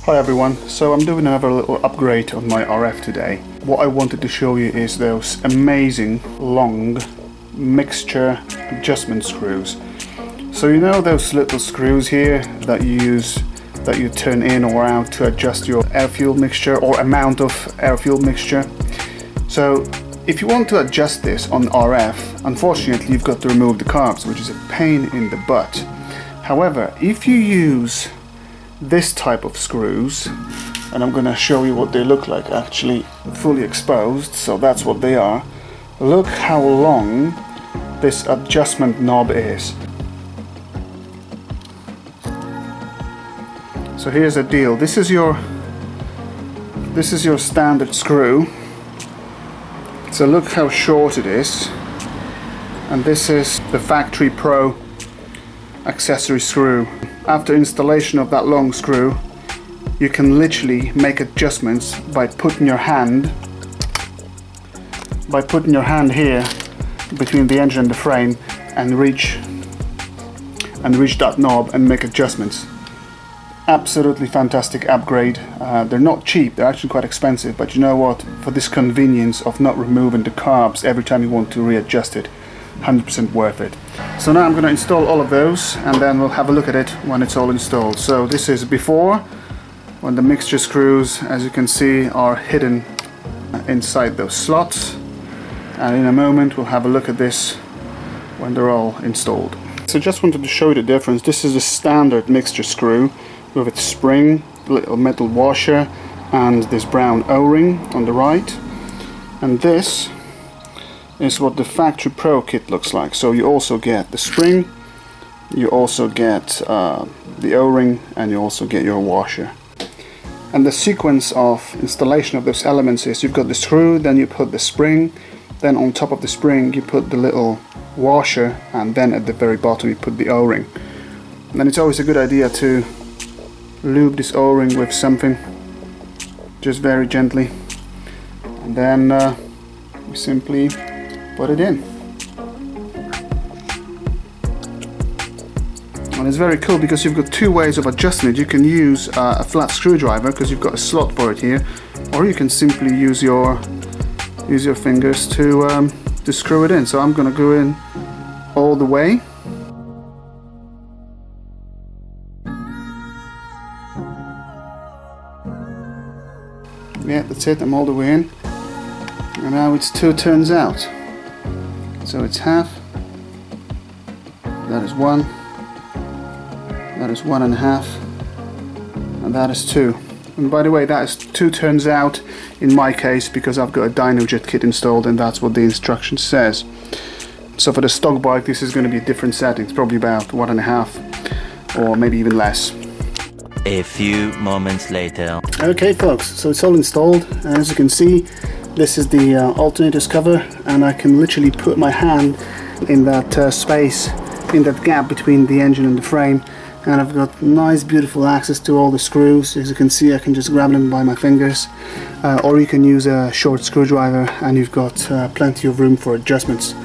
Hi everyone, so I'm doing another little upgrade on my RF today. What I wanted to show you is those amazing long mixture adjustment screws. So you know those little screws here that you use, that you turn in or out to adjust your air-fuel mixture or amount of air-fuel mixture. So if you want to adjust this on RF, unfortunately you've got to remove the carbs, which is a pain in the butt. However, if you use this type of screws, and I'm going to show you what they look like actually fully exposed, so that's what they are. Look how long this adjustment knob is. So here's the deal. This is your standard screw. So look how short it is, and this is the Factory Pro accessory screw. After installation of that long screw, you can literally make adjustments by putting your hand here between the engine and the frame and reach that knob and make adjustments. Absolutely fantastic upgrade. They're not cheap, they're actually quite expensive, but you know what, for this convenience of not removing the carbs every time you want to readjust it, 100% worth it. So now I'm going to install all of those, and then we'll have a look at it when it's all installed. So this is before, when the mixture screws, as you can see, are hidden inside those slots, and in a moment we'll have a look at this when they're all installed. So just wanted to show you the difference. This is a standard mixture screw with its spring, little metal washer, and this brown O-ring on the right, and this is what the Factory Pro kit looks like. So you also get the spring, you also get the O-ring, and you also get your washer. And the sequence of installation of those elements is you've got the screw, then you put the spring, then on top of the spring you put the little washer, and then at the very bottom you put the O-ring. And then it's always a good idea to lube this O-ring with something, just very gently, and then we simply put it in. And it's very cool because you've got two ways of adjusting it. You can use a flat screwdriver because you've got a slot for it here, or you can simply use your fingers to screw it in. So I'm going to go in all the way. Yeah, that's it, I'm all the way in. And now it's 2 turns out. So it's half, that is 1, that is 1.5, and that is 2. And by the way, that is 2 turns out in my case because I've got a DynoJet kit installed, and that's what the instruction says. So for the stock bike this is going to be a different setting. It's probably about 1.5 or maybe even less. A few moments later. Okay folks, so it's all installed, and as you can see, this is the alternators cover, and I can literally put my hand in that space, in that gap between the engine and the frame, and I've got nice beautiful access to all the screws. As you can see, I can just grab them by my fingers, or you can use a short screwdriver and you've got plenty of room for adjustments.